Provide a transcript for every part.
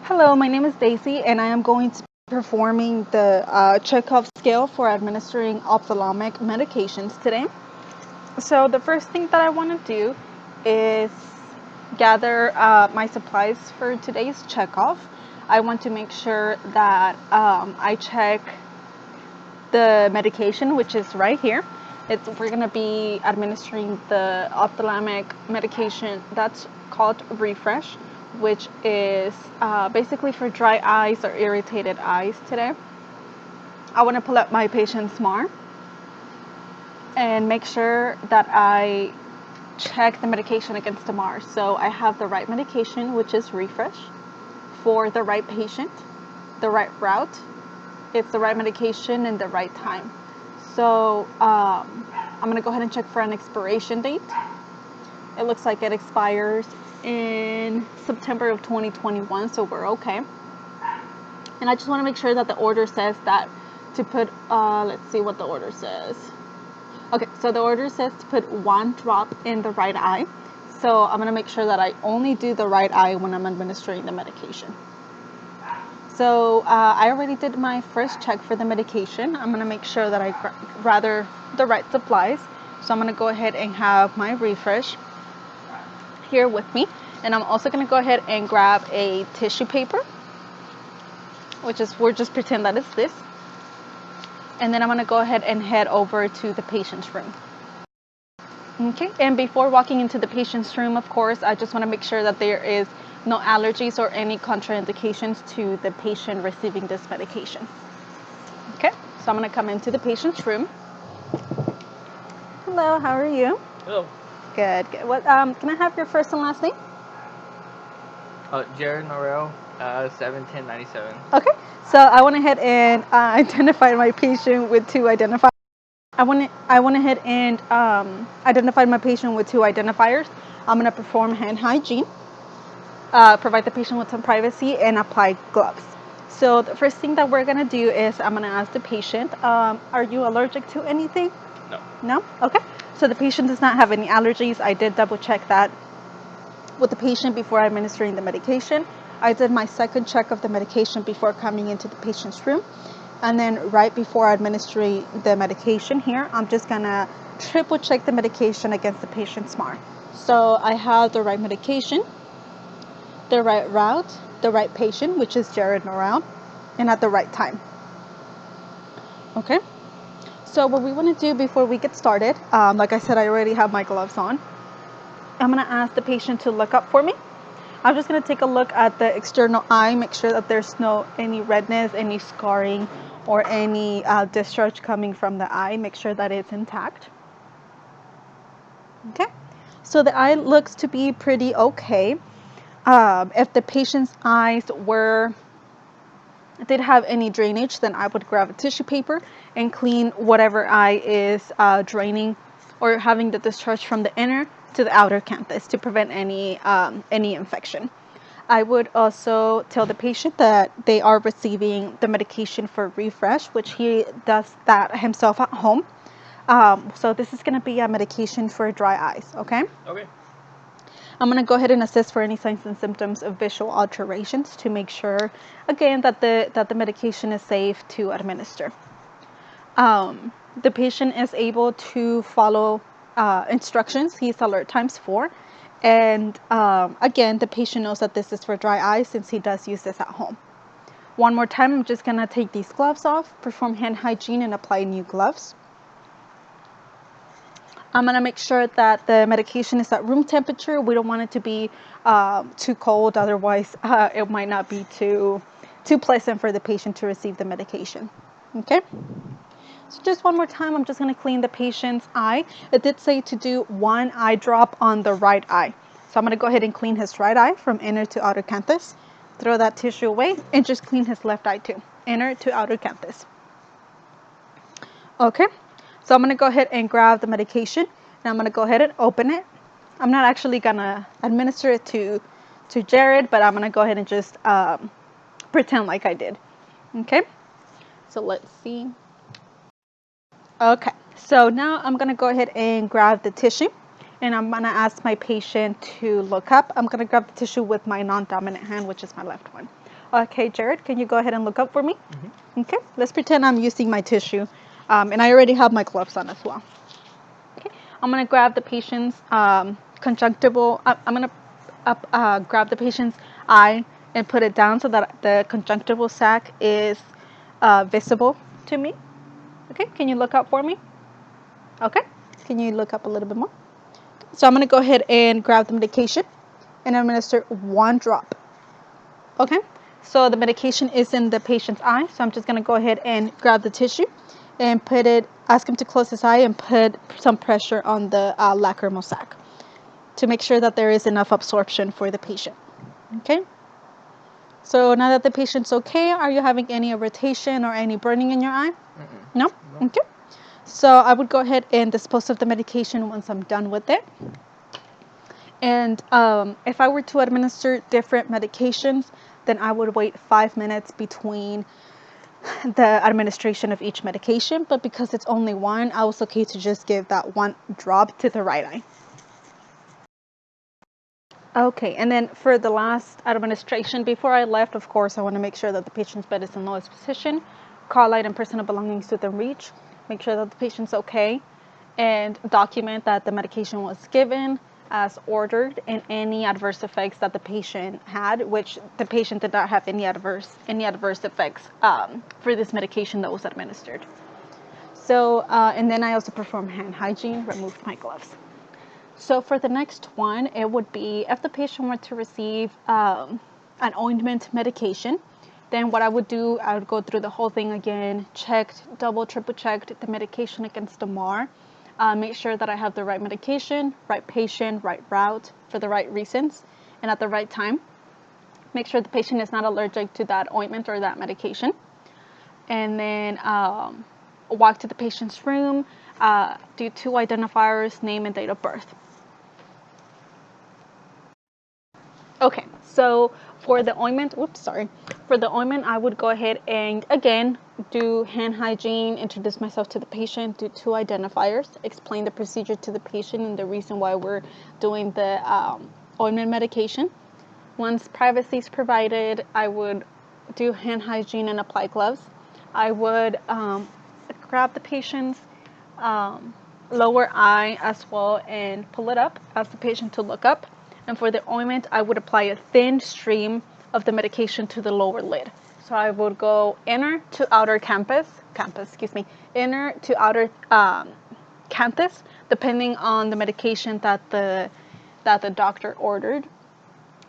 Hello, my name is Daisy, and I am going to be performing the Chekhov scale for administering ophthalmic medications today. So the first thing that I want to do is gather my supplies for today's Chekhov. I want to make sure that I check the medication, which is right here. We're going to be administering the ophthalmic medication that's called Refresh, which is basically for dry eyes or irritated eyes today. I want to pull up my patient's SMAR and make sure that I check the medication against the MAR. So I have the right medication, which is Refresh, for the right patient, the right route. It's the right medication and the right time. So I'm going to go ahead and check for an expiration date. It looks like it expires in September of 2021, so we're okay. And I just want to make sure that the order says that to put, let's see what the order says. Okay, so the order says to put 1 drop in the right eye. So I'm going to make sure that I only do the right eye when I'm administering the medication. So I already did my first check for the medication. I'm going to make sure that I gather the right supplies. So I'm going to go ahead and have my Refresh here with me, and I'm also going to go ahead and grab a tissue paper, we'll just pretend that it's this, and then I'm going to go ahead and head over to the patient's room. Okay, and before walking into the patient's room, of course, I just want to make sure that there is no allergies or any contraindications to the patient receiving this medication. Okay, so I'm going to come into the patient's room. Hello, how are you? Hello. Good. What? Can I have your first and last name? Jared Norrell, 71097. Okay. So I went ahead and identified my patient with two identifiers. I went ahead and identified my patient with two identifiers. I'm going to perform hand hygiene, provide the patient with some privacy, and apply gloves. So the first thing that we're going to do is I'm going to ask the patient, are you allergic to anything? No. No? Okay. So the patient does not have any allergies. I did double check that with the patient before administering the medication. I did my second check of the medication before coming into the patient's room. And then right before administering the medication here, I'm just going to triple check the medication against the patient's SMAR. So I have the right medication, the right route, the right patient, which is Jared Norrell, and at the right time. Okay. So what we want to do before we get started, like I said, I already have my gloves on. I'm going to ask the patient to look up for me. I'm just going to take a look at the external eye, make sure that there's any redness, any scarring, or any discharge coming from the eye. Make sure that it's intact. Okay. So the eye looks to be pretty okay. If the patient's eyes did have any drainage, then I would grab a tissue paper and clean whatever eye is draining or having the discharge from the inner to the outer canthus to prevent any infection. I would also tell the patient that they are receiving the medication for Refresh, which he does that himself at home. So this is going to be a medication for dry eyes, okay? Okay. I'm going to go ahead and assess for any signs and symptoms of visual alterations to make sure, again, that the medication is safe to administer. The patient is able to follow instructions. He's alert ×4. And again, the patient knows that this is for dry eyes since he does use this at home. One more time, I'm just going to take these gloves off, perform hand hygiene, and apply new gloves. I'm going to make sure that the medication is at room temperature. We don't want it to be too cold. Otherwise, it might not be too pleasant for the patient to receive the medication. Okay? So just one more time, I'm just going to clean the patient's eye. It did say to do 1 eye drop on the right eye. So I'm going to go ahead and clean his right eye from inner to outer canthus. Throw that tissue away and just clean his left eye too. Inner to outer canthus. Okay. So I'm going to go ahead and grab the medication, and I'm going to go ahead and open it. I'm not actually going to administer it to Jared, but I'm going to go ahead and just pretend like I did. Okay. So let's see. Okay. So now I'm going to go ahead and grab the tissue, and I'm going to ask my patient to look up. I'm going to grab the tissue with my non-dominant hand, which is my left one. Okay, Jared, can you go ahead and look up for me? Mm-hmm. Okay, let's pretend I'm using my tissue, and I already have my gloves on as well. Okay, I'm gonna grab the patient's conjunctival. I'm gonna grab the patient's eye and put it down so that the conjunctival sac is visible to me. Okay, can you look up for me? Okay, can you look up a little bit more? So I'm gonna go ahead and grab the medication and administer 1 drop. Okay, so the medication is in the patient's eye, so I'm just going to go ahead and grab the tissue and ask him to close his eye and put some pressure on the lacrimal sac to make sure that there is enough absorption for the patient. Okay, so now that the patient's okay, are you having any irritation or any burning in your eye? Mm-mm. No? No. Okay, so I would go ahead and dispose of the medication once I'm done with it. And if I were to administer different medications, then I would wait 5 minutes between the administration of each medication. But because it's only one, I was okay to just give that 1 drop to the right eye. Okay, and then for the last administration, before I left, of course, I want to make sure that the patient's bed is in lowest position, car light and personal belongings within reach, make sure that the patient's okay, and document that the medication was given as ordered and any adverse effects that the patient had, which the patient did not have any adverse effects for this medication that was administered. So, and then I also performed hand hygiene, removed my gloves. So for the next one, it would be if the patient were to receive an ointment medication, then what I would do, I would go through the whole thing again, double, triple checked the medication against the MAR, make sure that I have the right medication, right patient, right route for the right reasons and at the right time. Make sure the patient is not allergic to that ointment or that medication. And then walk to the patient's room, do 2 identifiers, name and date of birth. Okay, so for the ointment, I would go ahead and again do hand hygiene, introduce myself to the patient, do 2 identifiers, explain the procedure to the patient and the reason why we're doing the ointment medication. Once privacy is provided, I would do hand hygiene and apply gloves. I would grab the patient's lower eye as well and pull it up, ask the patient to look up. And for the ointment, I would apply a thin stream of the medication to the lower lid. So I would go inner to outer inner to outer canthus, depending on the medication that the doctor ordered.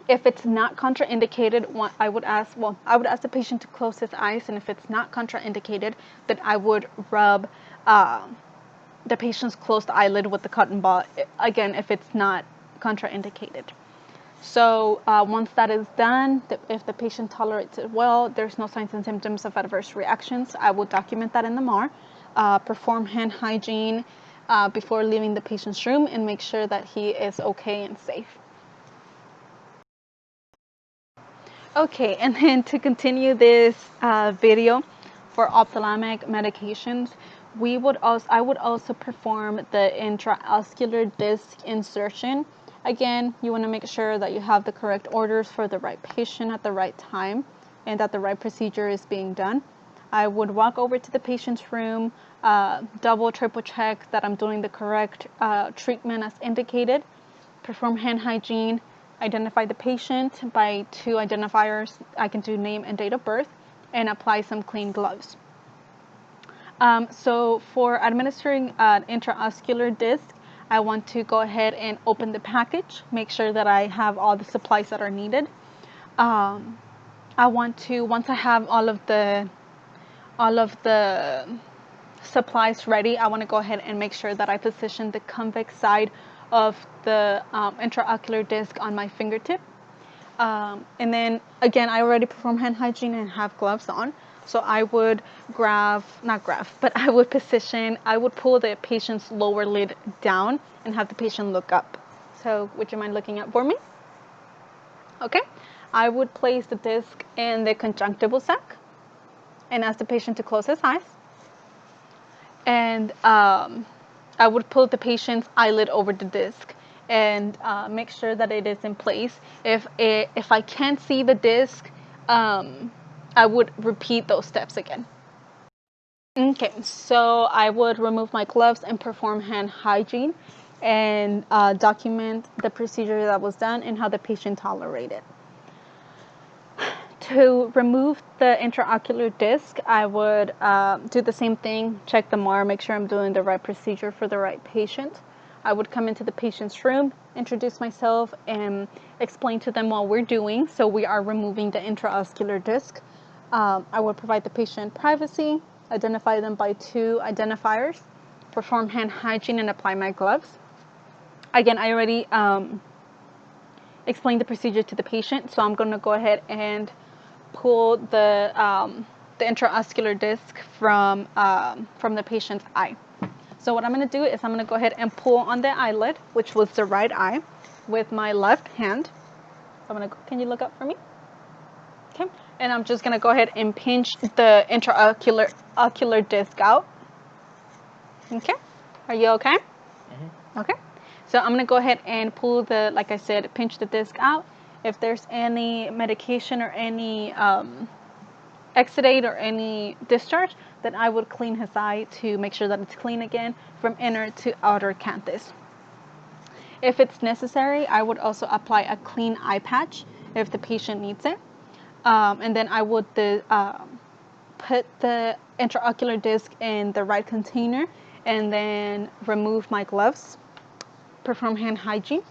If it's not contraindicated, I would ask the patient to close his eyes, and if it's not contraindicated, then I would rub the patient's closed eyelid with the cotton ball, again, if it's not contraindicated. So once that is done, if the patient tolerates it well, there's no signs and symptoms of adverse reactions, I will document that in the MAR, perform hand hygiene before leaving the patient's room, and make sure that he is okay and safe. Okay, and then to continue this video for ophthalmic medications, I would also perform the intraocular disc insertion. Again, you want to make sure that you have the correct orders for the right patient at the right time and that the right procedure is being done. I would walk over to the patient's room, double, triple check that I'm doing the correct treatment as indicated, perform hand hygiene, identify the patient by 2 identifiers. I can do name and date of birth, and apply some clean gloves. So for administering an intraocular disc, I want to go ahead and open the package, make sure that I have all the supplies that are needed. I want to, once I have all of the supplies ready, I want to go ahead and make sure that I position the convex side of the intraocular disc on my fingertip. And then again, I already perform hand hygiene and have gloves on. So I would I would pull the patient's lower lid down and have the patient look up. So would you mind looking up for me? Okay. I would place the disc in the conjunctival sac and ask the patient to close his eyes. And I would pull the patient's eyelid over the disc and make sure that it is in place. If I can't see the disc, I would repeat those steps again. Okay, so I would remove my gloves and perform hand hygiene and document the procedure that was done and how the patient tolerated. To remove the intraocular disc, I would do the same thing, check the MAR, make sure I'm doing the right procedure for the right patient. I would come into the patient's room, introduce myself, and explain to them what we're doing. So we are removing the intraocular disc. I would provide the patient privacy, identify them by 2 identifiers, perform hand hygiene, and apply my gloves. Again, I already explained the procedure to the patient, so I'm going to go ahead and pull the intraocular disc from the patient's eye. So what I'm going to do is I'm going to go ahead and pull on the eyelid, which was the right eye, with my left hand. So I'm going to, can you look up for me? Okay. And I'm just going to go ahead and pinch the intraocular disc out. Okay. Are you okay? Mm-hmm. Okay. So I'm going to go ahead and pull the, like I said, pinch the disc out. If there's any medication or any exudate or any discharge, then I would clean his eye to make sure that it's clean again from inner to outer canthus. If it's necessary, I would also apply a clean eye patch if the patient needs it. And then I would put the intraocular disc in the right container and then remove my gloves, perform hand hygiene,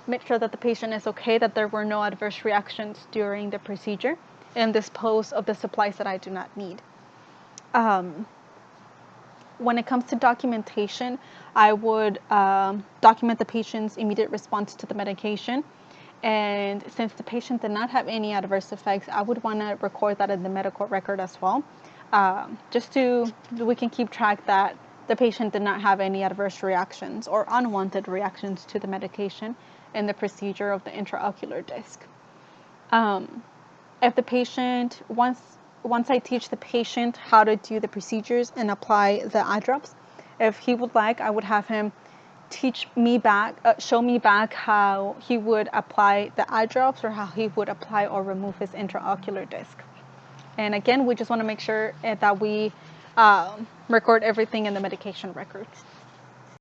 make sure that the patient is okay, that there were no adverse reactions during the procedure, and dispose of the supplies that I do not need. When it comes to documentation, I would document the patient's immediate response to the medication. And since the patient did not have any adverse effects, I would want to record that in the medical record as well, just so we can keep track that the patient did not have any adverse reactions or unwanted reactions to the medication in the procedure of the intraocular disc. If the patient, once I teach the patient how to do the procedures and apply the eye drops, if he would like, I would have him show me back how he would apply the eye drops or how he would apply or remove his intraocular disc. And again, we just want to make sure that we record everything in the medication records.